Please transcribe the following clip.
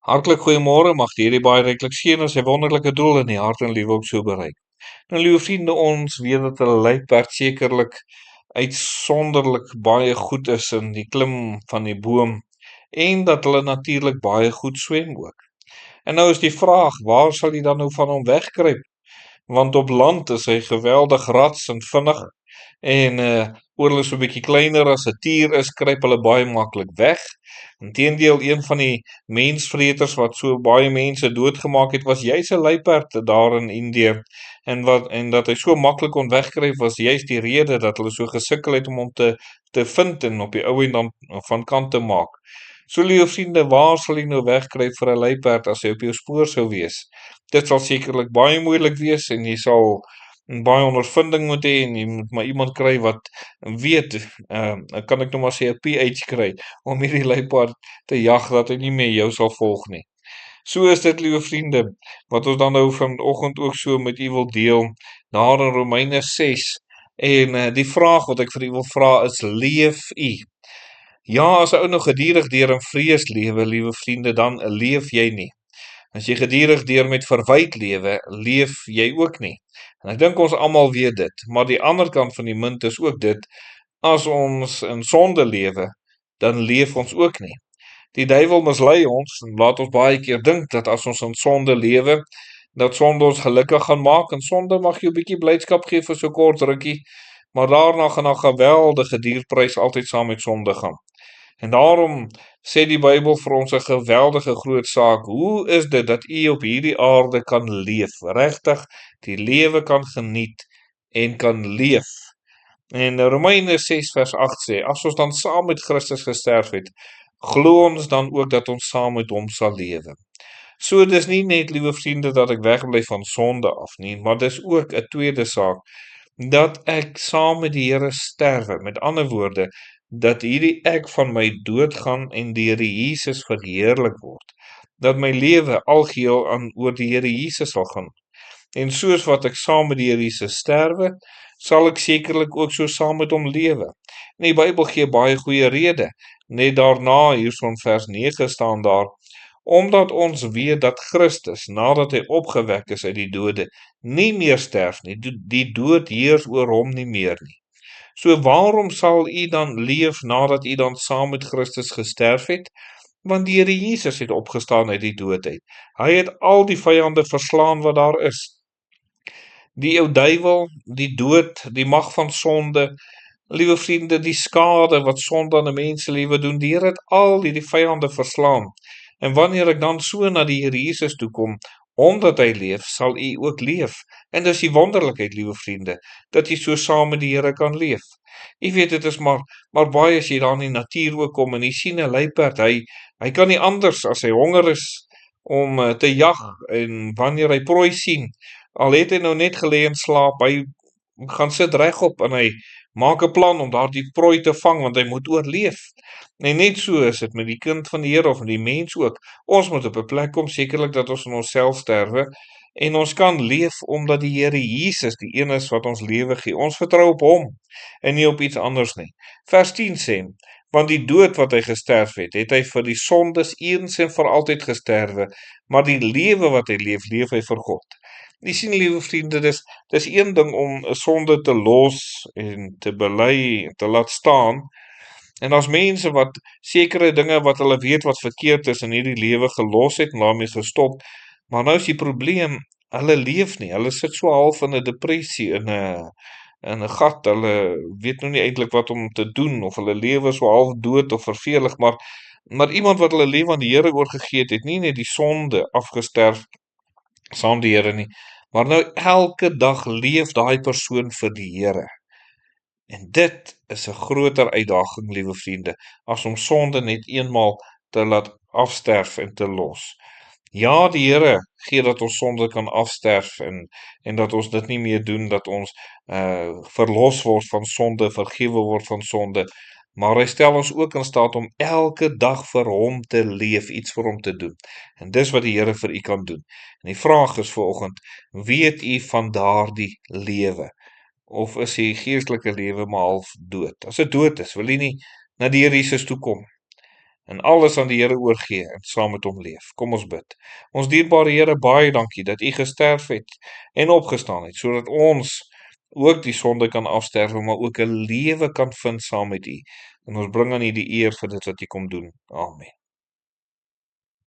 Hartlik goeiemôre, mag die hierdie baie ryklik seën en sy wonderlike doel in die hart en liewe ook so bereik. Nou liewe vriende, ons weet dat 'n luiperd sekerlik uitsonderlik baie goed is in die klim van die boom en dat hulle natuurlik baie goed swem ook. En nou is die vraag, waar sal jy dan nou van hom wegkruip? Want op land is hy geweldig rats en vinnig en oor hulle so 'n bietjie kleiner as 'n tier is, kruip hulle baie maklik weg. Inteendeel, een van die mensvreters wat so baie mense doodgemaak het, was juis 'n luiperd daar in Indië. En dat hy so maklik kon wegkruip was juis die rede dat hulle so gesukkel het om hom te vind en op die ou en dan van kant te maak. So liewe vriende, waar sal jy nou wegkruip vir 'n luiperd as hy op jou spoor sou wees? Dit sal sekerlik baie moeilik wees en jy sal baie ondervinding moet hê en jy moet maar iemand kry wat weet, kan ek nou maar sê 'n PH kry om hierdie luiperd te jag dat hy nie meer jou sal volg nie. So is dit, liewe vriende, wat ons dan nou vanoggend ook so met u wil deel, daar in Romeine 6. En die vraag wat ek vir u wil vra is, leef u? Ja, as 'n ou nou gedurig deur in vrees lewe, liewe vriende, dan leef jy nie. As jy gedurig deur met verwyte lewe, leef jy ook nie. En ek dink ons almal weet dit, maar die ander kant van die munt is ook dit, as ons in sonde lewe, dan leef ons ook nie. Die duiwel mislei ons en laat ons baie keer dink dat as ons in sonde lewe, dat sonde ons gelukkig gaan maak en sonde mag jou 'n bietjie blydskap gee vir so kort rukkie, maar daarna gaan 'n geweldige dierprys altyd saam met sonde gaan. En daarom sê die Bybel vir ons 'n geweldige groot saak. Hoe is dit dat u op hierdie aarde kan leef, regtig die lewe kan geniet en kan leef? En Romeine 6 vers 8 sê, as ons dan saam met Christus gesterf het, glo ons dan ook dat ons saam met hom sal lewe. So dis nie net, liewe vriende, dat ek wegbly van sonde af nie, maar dis ook 'n tweede saak, dat ek saam met die Here sterwe. Met ander woorde, dat hierdie ek van my dood gaan en die Here Jesus verheerlik word. Dat my lewe algeheel oor die Here Jesus sal gaan. En soos wat ek saam met die Here Jesus sterwe, sal ek sekerlik ook so saam met hom lewe. En die Bybel gee baie goeie rede. Net daarna, hierso in vers 9 staan daar, omdat ons weet dat Christus, nadat hy opgewek is uit die dode, nie meer sterf nie, die dood heers oor hom nie meer nie. So waarom sal u dan leef nadat u dan saam met Christus gesterf het? Want die Here Jesus het opgestaan uit die dood uit. Hy het al die vyande verslaan wat daar is. Die ou duiwel, die dood, die mag van sonde, liewe vriende, die skade wat sonde aan 'n mens se lewe doen, die Here het al hierdie vyande verslaan. En wanneer ek dan so na die Here Jesus toe kom, omdat hy leef, sal u ook leef. En dis die wonderlikheid, liewe vriende, dat jy so saam met die Here kan leef. Jy weet, dit is maar baie as jy daar in die natuur ook kom en jy sien 'n luiperd, hy kan nie anders as hy honger is om te jag en wanneer hy prooi sien, al het hy nou net gelê en slaap, hy gaan sit regop en hy maak 'n plan om daardie prooi te vang want hy moet oorleef. En net so is dit met die kind van die Here of met die mens ook. Ons moet op 'n plek kom sekerlik dat ons in onsself sterwe en ons kan leef omdat die Here Jesus die een is wat ons lewe gee. Ons vertrou op hom en nie op iets anders nie. Vers 10 sê, want die dood wat hy gesterf het, het hy vir die sondes eens en vir altyd gesterwe, maar die lewe wat hy leef, leef hy vir God. Jy sien, liewe vriende, dis een ding om 'n sonde te los en te bely en te laat staan. En as mense wat sekere dinge wat hulle weet wat verkeerd is in hierdie lewe gelos het en daarmee gestop, maar nou is die probleem, hulle leef nie. Hulle sit so half in 'n depressie, in 'n gat. Hulle weet nou nie eintlik wat om te doen of hulle lewe so half dood of vervelig, maar iemand wat hulle lewe aan die Here oorgegee het nie net die sonde afgesterf saam die Here nie, maar nou elke dag leef daai persoon vir die Here. En dit is 'n groter uitdaging, liewe vriende, as om sonde net eenmaal te laat afsterf en te los. Ja, die Here gee dat ons sonde kan afsterf en dat ons dit nie meer doen, dat ons verlos word van sonde, vergewe word van sonde, maar hy stel ons ook in staat om elke dag vir hom te leef, iets vir hom te doen. En dis wat die Here vir u kan doen. En die vraag is vanoggend, weet u van daardie lewe? Of is die geestelike lewe maar half dood? As dit dood is, wil jy nie na die Here Jesus toe kom. en alles aan die Here oorgee en saam met hom leef. Kom ons bid. Ons dierbare Here, baie dankie dat U gesterf het en opgestaan het, sodat ons ook die sonde kan afsterwe, maar ook 'n lewe kan vind saam met U. En ons bring aan U die eer vir dit wat U kom doen. Amen.